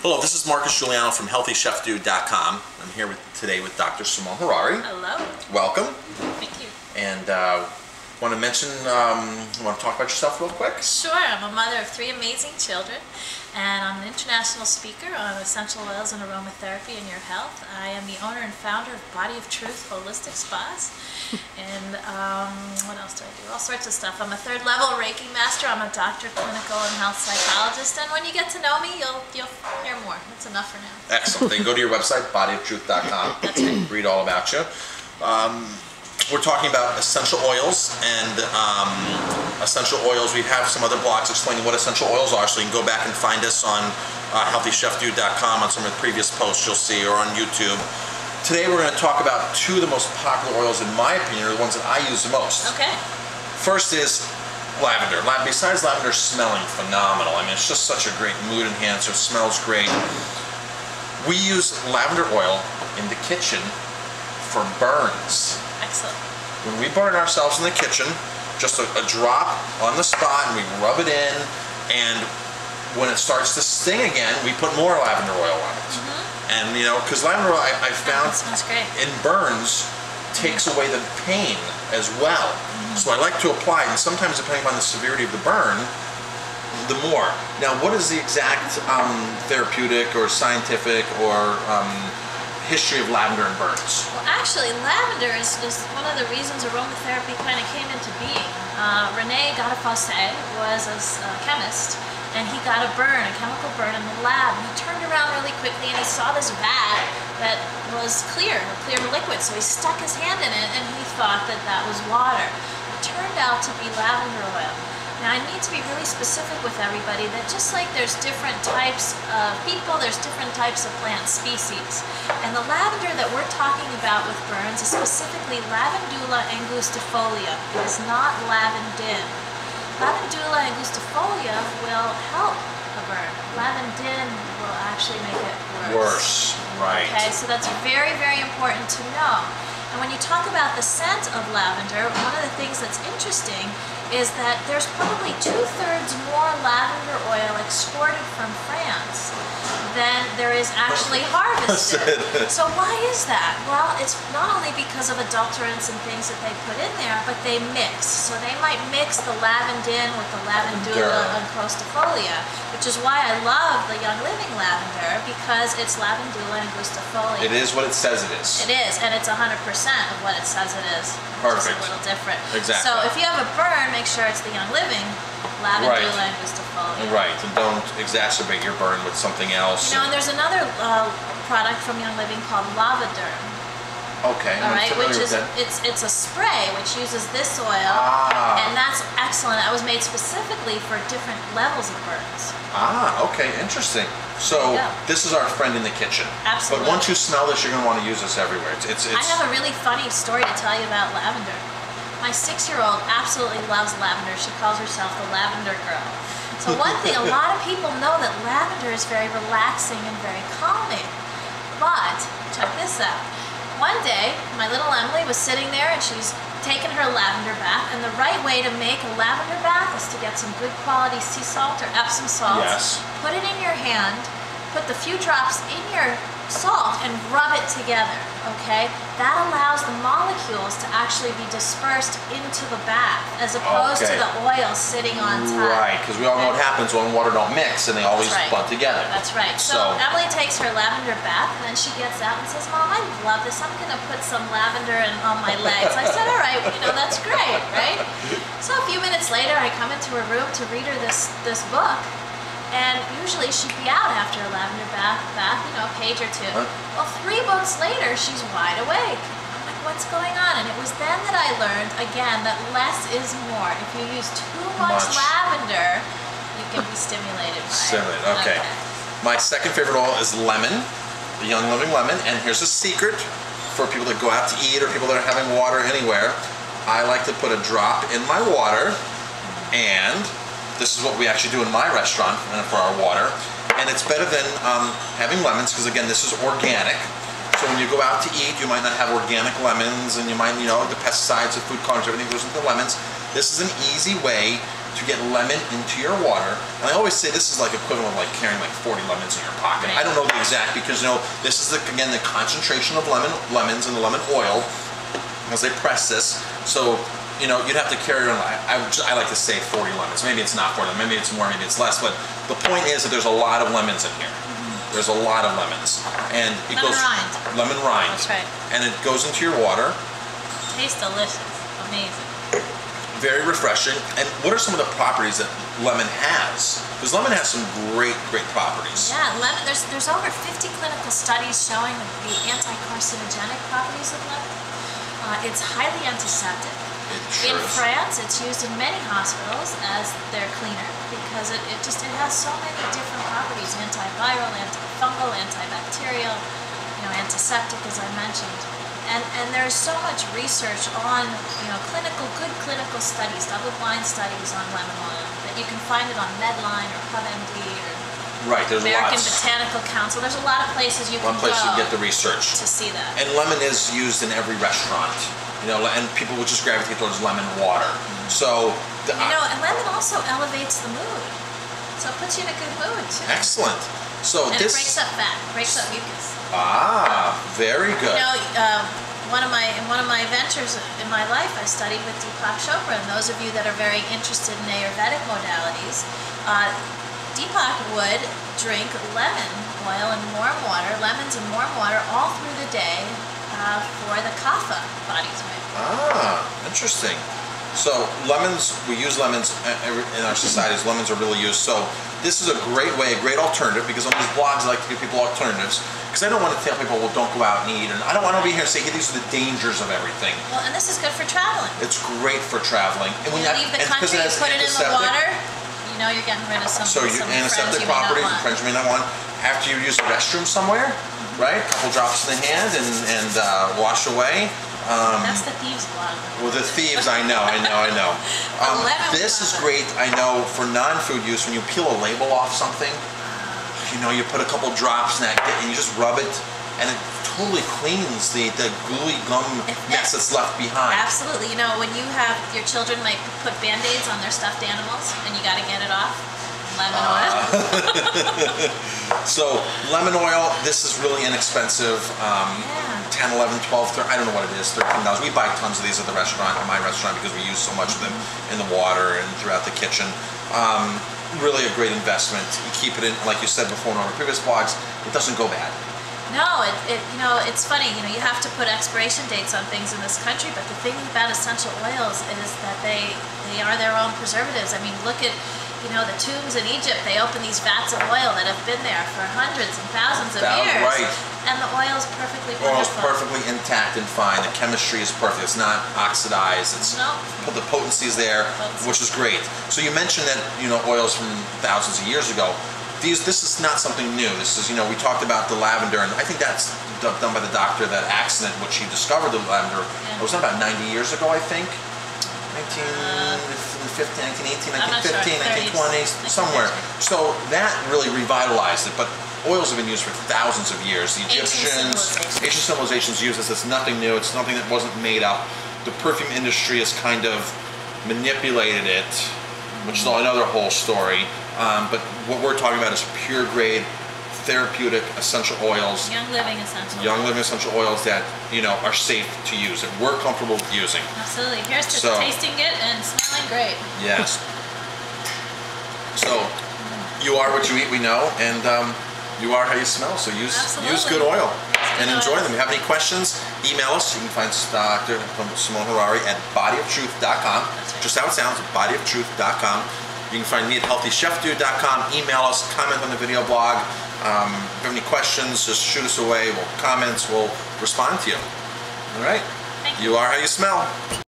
Hello, this is Marcus Guiliano from HealthyChefDude.com. I'm here today with Dr. Simone Harari. Hello. Welcome. Thank you. And want to mention, want to talk about yourself real quick? Sure. I'm a mother of 3 amazing children, and I'm an international speaker on essential oils and aromatherapy in your health. I am the owner and founder of Body of Truth Holistic Spas. And what else do I do? All sorts of stuff. I'm a 3rd level Reiki master. I'm a doctor, clinical, and health psychologist. And when you get to know me, you'll hear more. That's enough for now. Excellent. Then go to your website, bodyoftruth.com. That's right. Read all about you. We're talking about essential oils and essential oils. We have some other blogs explaining what essential oils are, so you can go back and find us on HealthyChefDude.com on some of the previous posts you'll see, or on YouTube. Today we're going to talk about 2 of the most popular oils, in my opinion, are the ones that I use the most. Okay. First is lavender. Besides lavender smelling phenomenal, I mean, it's just such a great mood enhancer, it smells great. We use lavender oil in the kitchen for burns. Excellent. When we burn ourselves in the kitchen, just a drop on the spot, and we rub it in, and when it starts to sting again, we put more lavender oil on it. And you know, because lavender oil, I found in burns takes away the pain as well. So I like to apply it, and sometimes depending on the severity of the burn, the more. Now, what is the exact therapeutic or scientific or history of lavender and burns? Well, actually, lavender is one of the reasons aromatherapy kind of came into being. René Gadafosse was a chemist, and he got a chemical burn in the lab, and he turned around really quickly and he saw this vat that was clear liquid, so he stuck his hand in it and he thought that that was water. It turned out to be lavender oil. Now, I need to be really specific with everybody that just like there's different types of people, there's different types of plant species. And the lavender that we're talking about with burns is specifically Lavandula angustifolia. It is not lavandin. Lavandula angustifolia will help a burn. Lavandin will actually make it worse. Right. Okay, so that's very, very important to know. And when you talk about the scent of lavender, one of the things that's interesting is that there's probably 2/3 more lavender oil exported from France than there is actually harvested. So why is that? Well, it's not only because of adulterants and things that they put in there, but they mix. So they might mix the lavandin with the Lavandula angustifolia, which is why I love the Young Living lavender, because it's Lavandula angustifolia. It is what it says it is. It is, and it's 100% of what it says it is. Perfect. Which is a little different. Exactly. So if you have a burn, make sure it's the Young Living Lavandula angustifolia. Right, and don't exacerbate your burn with something else. You know, and there's another product from Young Living called Lavender. Okay. All right, which is it's a spray which uses this oil, and that's excellent. That was made specifically for different levels of burns. Okay, interesting. So this is our friend in the kitchen. Absolutely. But once you smell this, you're going to want to use this everywhere. I have a really funny story to tell you about lavender. My 6-year-old absolutely loves lavender. She calls herself the lavender girl. So one thing, a lot of people know that lavender is very relaxing and very calming. But, check this out. One day, my little Emily was sitting there and she's taking her lavender bath, and the right way to make a lavender bath is to get some good quality sea salt or Epsom salt. Yes. Put it in your hand, put the few drops in your salt and rub it together, okay? That allows the molecules to actually be dispersed into the bath as opposed to the oil sitting on top. Right, because we all know what happens when water don't mix and they always butt together. That's right. So Emily takes her lavender bath and then she gets out and says, Mom, I love this. I'm going to put some lavender on my legs. I said, all right, you know, that's great, right? So a few minutes later, I come into her room to read her this book. And usually she'd be out after a lavender bath, you know, a page or 2. Well, 3 books later, she's wide awake. I'm like, what's going on? And it was then that I learned, again, that less is more. If you use too much lavender, you can be stimulated by it. Okay. My second favorite oil is lemon, the Young Living lemon. And here's a secret for people that go out to eat or people that are having water anywhere. I like to put a drop in my water, and this is what we actually do in my restaurant for our water. And it's better than having lemons, because again, this is organic. So when you go out to eat, you might not have organic lemons, and you might, you know, the pesticides, the food colorants, everything goes into the lemons. This is an easy way to get lemon into your water. And I always say this is like equivalent of like carrying like 40 lemons in your pocket. I don't know the exact, because this is again the concentration of lemons and the lemon oil as they press this. So you'd have to carry around. I like to say 40 lemons. Maybe it's not 40. Maybe it's more. Maybe it's less. But the point is that there's a lot of lemons in here. There's a lot of lemons, and it goes lemon rind. That's right. And it goes into your water. Tastes delicious. Amazing. Very refreshing. And what are some of the properties that lemon has? Because lemon has some great properties. Yeah, lemon. There's over 50 clinical studies showing the anti-carcinogenic properties of lemon. It's highly antiseptic. In France, it's used in many hospitals as their cleaner because it has so many different properties: antiviral, antifungal, antibacterial, antiseptic, as I mentioned. And there's so much research on good clinical studies, double-blind studies on lemon oil that you can find it on Medline or PubMD or there's American lots. Botanical Council. There's a lot of places you can go you get the research to see that. And lemon is used in every restaurant. And people would just gravitate towards lemon water. So, and lemon also elevates the mood, so it puts you in a good mood too. Excellent. So and it breaks up fat, breaks up mucus. Very good. One of my ventures in my life, I studied with Deepak Chopra, and those of you that are very interested in Ayurvedic modalities, Deepak would drink lemon oil and warm water, lemons and warm water all through the day. For the kapha body's weight. Interesting. So lemons, we use lemons in our societies. Lemons are really used. So this is a great way, a great alternative, because on these blogs I like to give people alternatives, because I don't want to tell people, well, don't go out and eat, and I don't want to be here and say, hey, these are the dangers of everything. Well, and this is good for traveling. It's great for traveling. And when you leave the country, you put it in the water, you're getting rid of some antiseptic properties, friends you may not want. After you use the restroom somewhere, right? A couple drops in the hand and wash away. That's the thieves blog. Well, the thieves, I know. This is great, I know, for non-food use. When you peel a label off something, you put a couple drops in that, and you just rub it, and it totally cleans the gooey gum mess that's left behind. Absolutely. When you have your children might put Band-Aids on their stuffed animals, and you got to get it off. Lemon oil. So lemon oil, this is really inexpensive. 10, 11, 12, 13, I don't know what it is, $13. We buy tons of these at the restaurant, at my restaurant, because we use so much of them in the water and throughout the kitchen. Really a great investment. You keep it in, like you said before in our previous blogs, it doesn't go bad. No, it's funny. You have to put expiration dates on things in this country, but the thing about essential oils is that they are their own preservatives. I mean, look at the tombs in Egypt. They open these vats of oil that have been there for hundreds and thousands of years, right? And the oil is perfectly wonderful. It's perfectly intact and fine. The chemistry is perfect. It's not oxidized. The potency is there, which is great. So you mentioned that oils from thousands of years ago. This is not something new. This is we talked about the lavender, and I think that's done by the doctor, that accident which he discovered the lavender. It was about 90 years ago, I think. 1918, 1915, 1920, somewhere. So that really revitalized it, but oils have been used for thousands of years. The Egyptians, ancient civilizations used this. It's nothing new. It's nothing that wasn't made up. The perfume industry has kind of manipulated it, which is another whole story. But what we're talking about is pure grade, therapeutic essential oils. Young living essential oils that are safe to use, that we're comfortable with using. Absolutely. Here's to tasting it and smelling great. Yes. So you are what you eat, we know, and you are how you smell. So use good oil and enjoy them. If you have any questions, email us. You can find Dr. Simone Harari at bodyoftruth.com. Just how it sounds, bodyoftruth.com. You can find me at healthychefdude.com. Email us, comment on the video blog. If you have any questions, just shoot us away. We'll respond to you. All right? Thank you. You are how you smell.